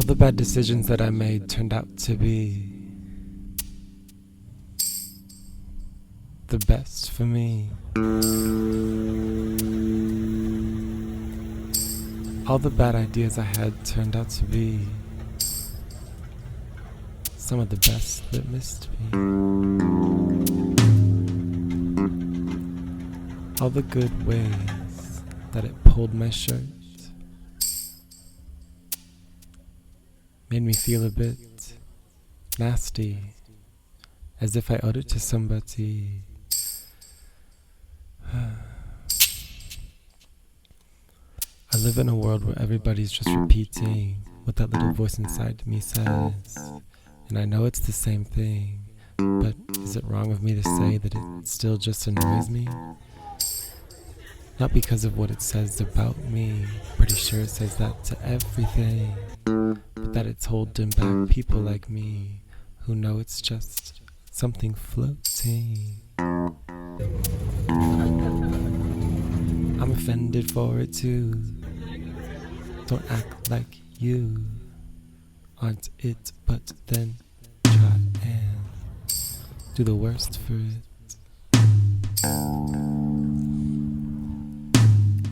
All the bad decisions that I made turned out to be the best for me. All the bad ideas I had turned out to be some of the best that missed me. All the good ways that it pulled my shirt made me feel a bit nasty, as if I owed it to somebody. I live in a world where everybody's just repeating what that little voice inside me says, and I know it's the same thing, but is it wrong of me to say that it still just annoys me? Not because of what it says about me, pretty sure it says that to everything, but that it's holding back people like me who know it's just something floating. I'm offended for it too. Don't act like you aren't it, but then try and do the worst for it.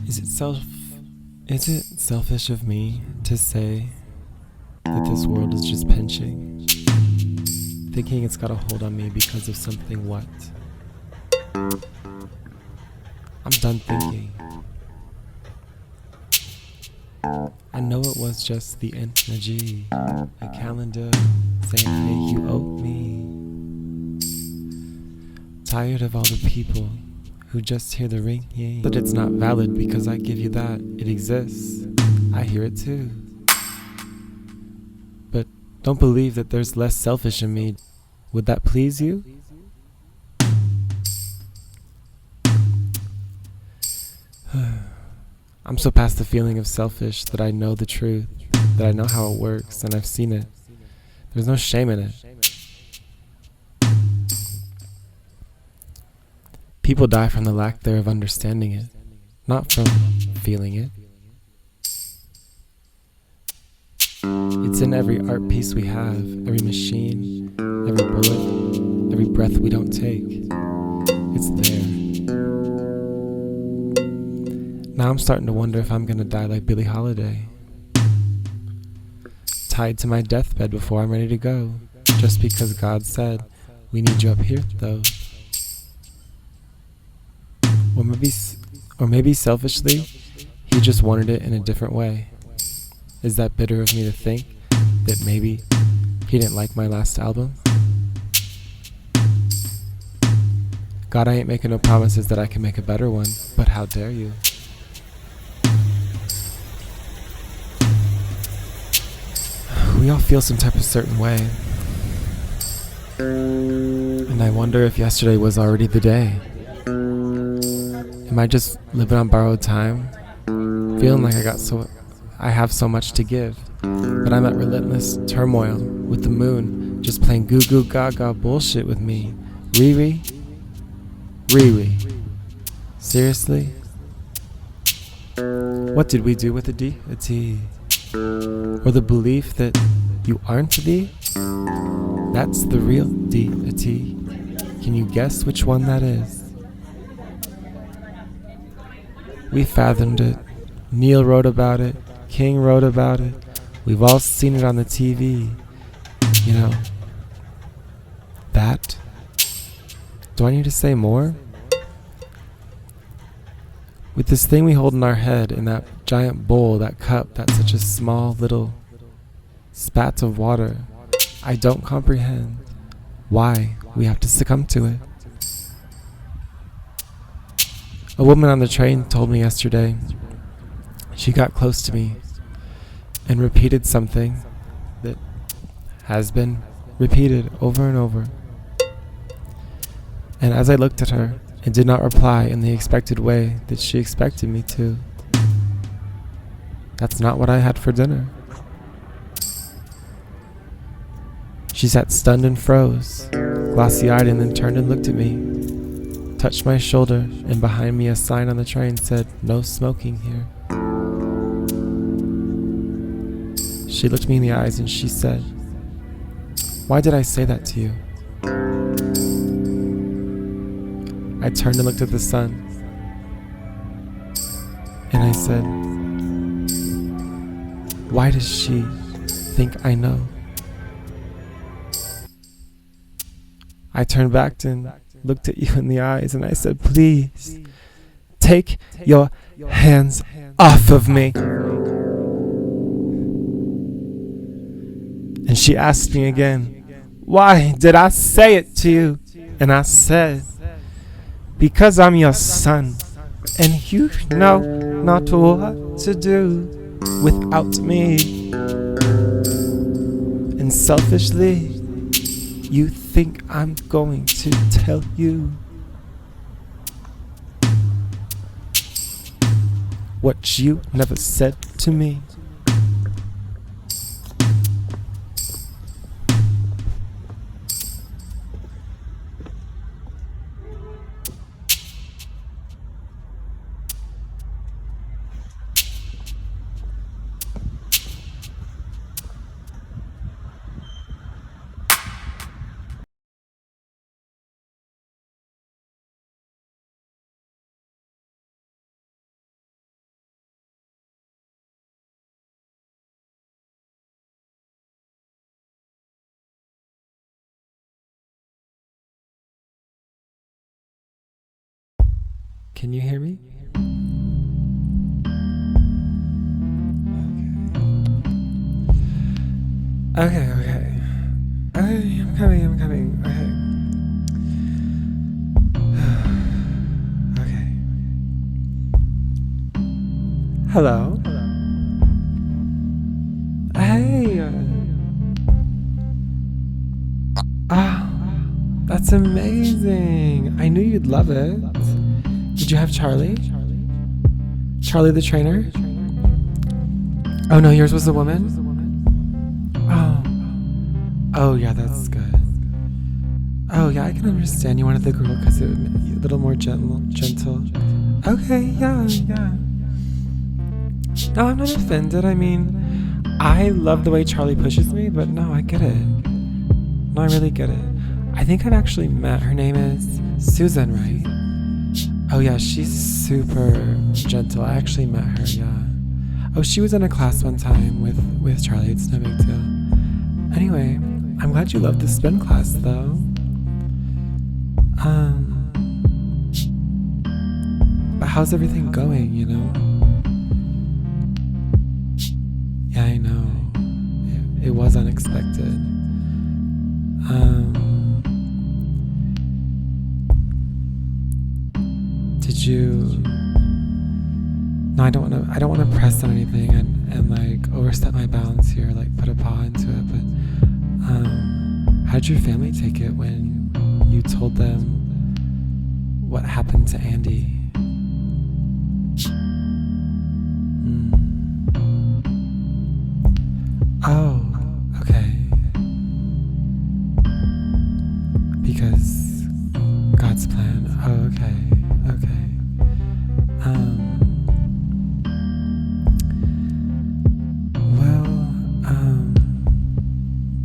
Is it selfish of me to say that this world is just pinching, thinking it's got a hold on me because of something what? I'm done thinking. I know it was just the energy, a calendar saying, hey, you owe me. Tired of all the people who just hear the ringing, but it's not valid because I give you that. It exists. I hear it too. But don't believe that there's less selfish in me. Would that please you? I'm so past the feeling of selfish that I know the truth, that I know how it works, and I've seen it. There's no shame in it. People die from the lack there of understanding it, not from feeling it. It's in every art piece we have, every machine, every bullet, every breath we don't take. It's there. Now I'm starting to wonder if I'm gonna die like Billie Holiday, tied to my deathbed before I'm ready to go, just because God said, we need you up here though. Or maybe selfishly, he just wanted it in a different way. Is that bitter of me to think that maybe he didn't like my last album? God, I ain't making no promises that I can make a better one, but how dare you? We all feel some type of certain way. And I wonder if yesterday was already the day. Am I just living on borrowed time? Feeling like I have so much to give, but I'm at relentless turmoil with the moon just playing goo goo gaga bullshit with me. Riri? Seriously? What did we do with the deity? Or the belief that you aren't thee? That's the real deity. Can you guess which one that is? We fathomed it. Neil wrote about it. King wrote about it. We've all seen it on the TV. You know, that? Do I need to say more? With this thing we hold in our head, in that giant bowl, that cup, that's such a small little spat of water, I don't comprehend why we have to succumb to it. A woman on the train told me yesterday, she got close to me and repeated something that has been repeated over and over. And as I looked at her and did not reply in the expected way that she expected me to, that's not what I had for dinner. She sat stunned and froze, glossy-eyed, and then turned and looked at me, touched my shoulder, and behind me a sign on the train said, "No smoking here." She looked me in the eyes and she said, "Why did I say that to you?" I turned and looked at the sun, and I said, "Why does she think I know?" I turned back and looked at you in the eyes, and I said, "Please, take your hands off of me." And she asked me again, "Why did I say it to you?" And I said, "Because I'm your son, and you know not what to do without me. And selfishly, you think I'm going to tell you what you never said to me." Can you hear me? Okay. Okay, I'm coming. Okay. Hello? Hey. That's amazing. I knew you'd love it. Did you have Charlie? Charlie the trainer? Oh no, yours was a woman? Oh yeah, that's good. Oh yeah, I can understand you wanted the girl because it would be a little more gentle. Okay, yeah. No, I'm not offended. I mean, I love the way Charlie pushes me, but no, I get it. No, I really get it. I think I've actually met, her name is Susan, right? Oh yeah, she's super gentle. I actually met her, yeah. Oh, she was in a class one time with Charlie. It's no big deal. Anyway, I'm glad you loved the spin class, though. But how's everything going, you know? Yeah, I know. It was unexpected. Did you... No, I don't want to press on anything and like overstep my bounds here, like put a paw into it, but how did your family take it when you told them what happened to Andy? Oh, okay. Because God's plan. Oh, okay.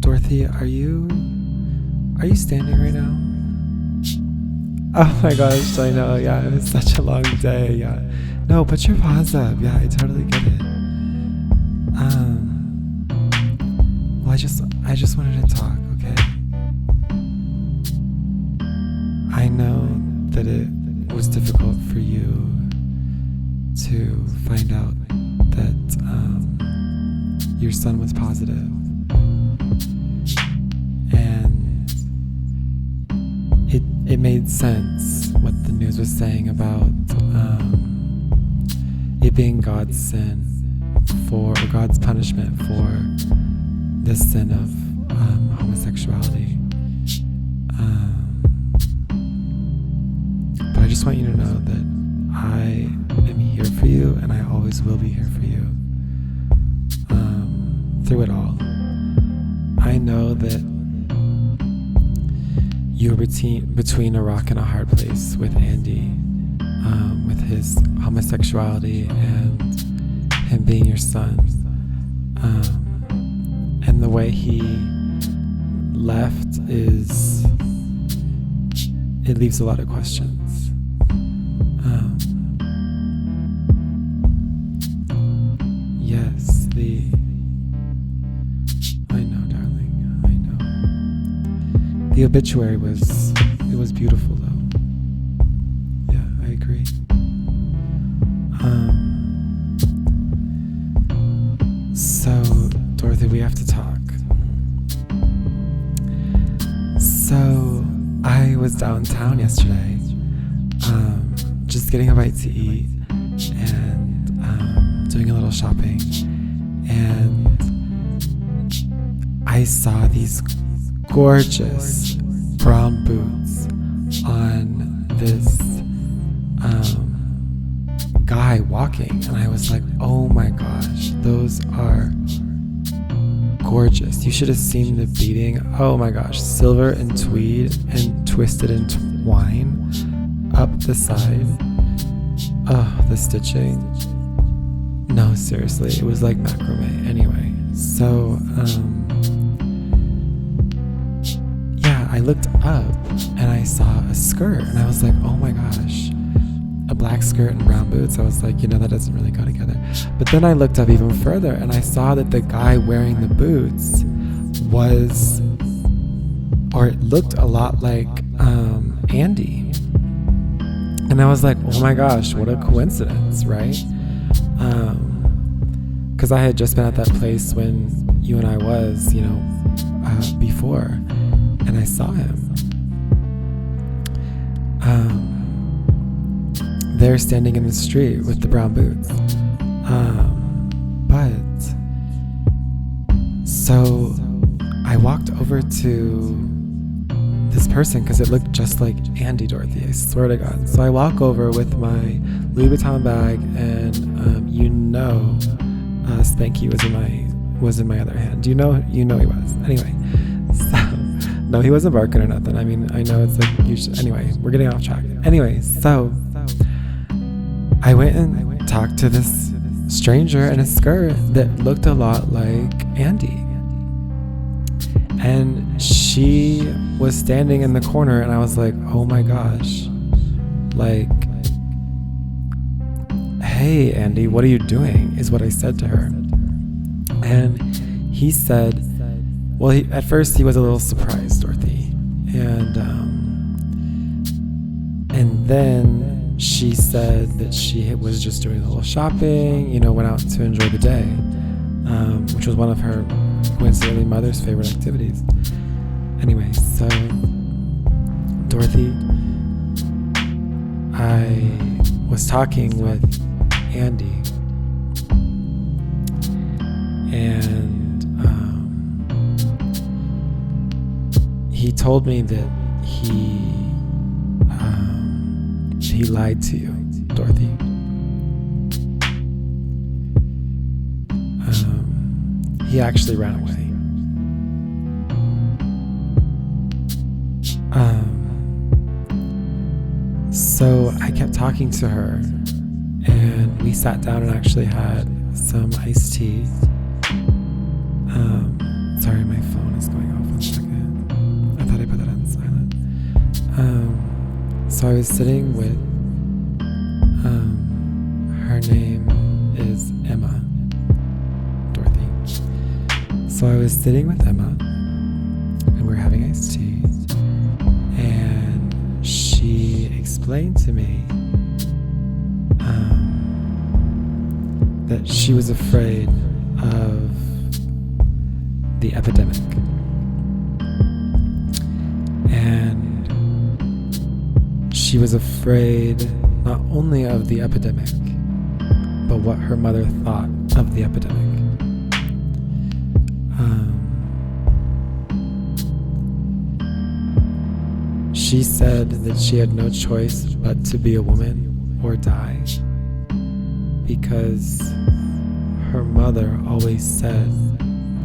Dorothy, are you standing right now? Oh my gosh, I know, yeah, it was such a long day, yeah. No, put your paws up, yeah, I totally get it. Well, I just wanted to talk, okay? I know that it was difficult for you to find out that your son was positive. And it made sense what the news was saying about it being God's sin or God's punishment for the sin of homosexuality. But I just want you to know that I am here for you, and I always will be here for you through it all. I know that you were between a rock and a hard place with Andy, with his homosexuality and him being your son. way he left it leaves a lot of questions. Yes, I know, darling, I know. The obituary was beautiful, though. Yeah, I agree. So, Dorothy, we have to talk. So, I was downtown yesterday, just getting a bite to eat and doing a little shopping, and I saw these gorgeous brown boots on this guy walking, and I was like, oh my gosh, those are gorgeous. You should have seen the beading. Oh my gosh, silver and tweed and twisted in twine up the side. Oh, the stitching. No, seriously, it was like macrame. Anyway, so yeah, I looked up and I saw a skirt, and I was like, oh my gosh, a black skirt and brown boots. I was like, that doesn't really go together. But then I looked up even further, and I saw that the guy wearing the boots it looked a lot like Andy. And I was like, oh my gosh, what a coincidence, right? Because I had just been at that place when you and I was, before, and I saw him. There standing in the street with the brown boots. So I walked over to this person because it looked just like Andy, Dorothy, I swear to God. So I walk over with my Louis Vuitton bag, and Spanky was in my other hand. You know he was. Anyway, so no, he wasn't barking or nothing. I mean, I know it's like anyway, we're getting off track. Anyway, so I went and talked to this stranger in a skirt that looked a lot like Andy. And she was standing in the corner, and I was like, oh my gosh, like, hey, Andy, what are you doing? Is what I said to her. And he said, well, at first he was a little surprised, Dorothy. And then she said that she was just doing a little shopping, went out to enjoy the day, which was one of her, coincidentally, mother's favorite activities. Anyway, so Dorothy, I was talking with Andy, and he told me that he lied to you, Dorothy. He actually ran away. So I kept talking to her, and we sat down and actually had some iced tea. Sorry, my phone is going off. 1 second. I thought I put that on silent. So I was sitting with, her name is Emma, Dorothy. So I was sitting with Emma, and we were having iced tea, and she explained to me that she was afraid of the epidemic. And she was afraid not only of the epidemic, but what her mother thought of the epidemic. She said that she had no choice but to be a woman or die, because her mother always said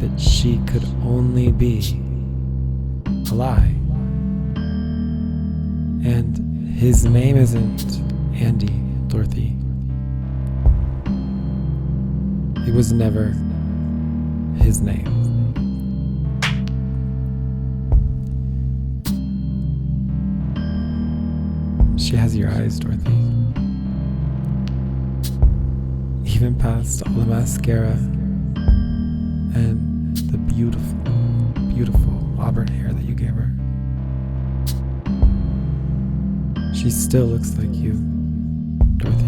that she could only be a lie. And his name isn't Andy, Dorothy. It was never his name. She has your eyes, Dorothy. Even past all the mascara and the beautiful, beautiful auburn hair that you gave her. She still looks like you, Dorothy.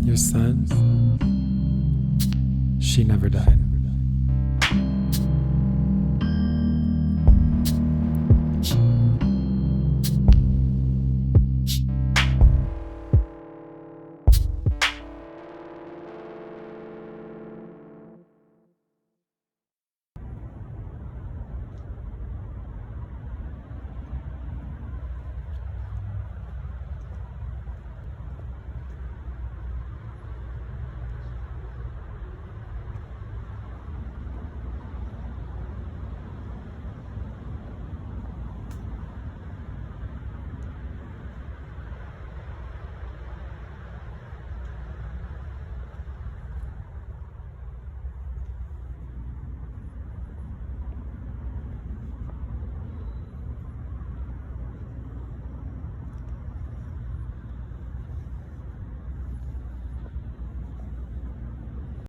Your son, she never died.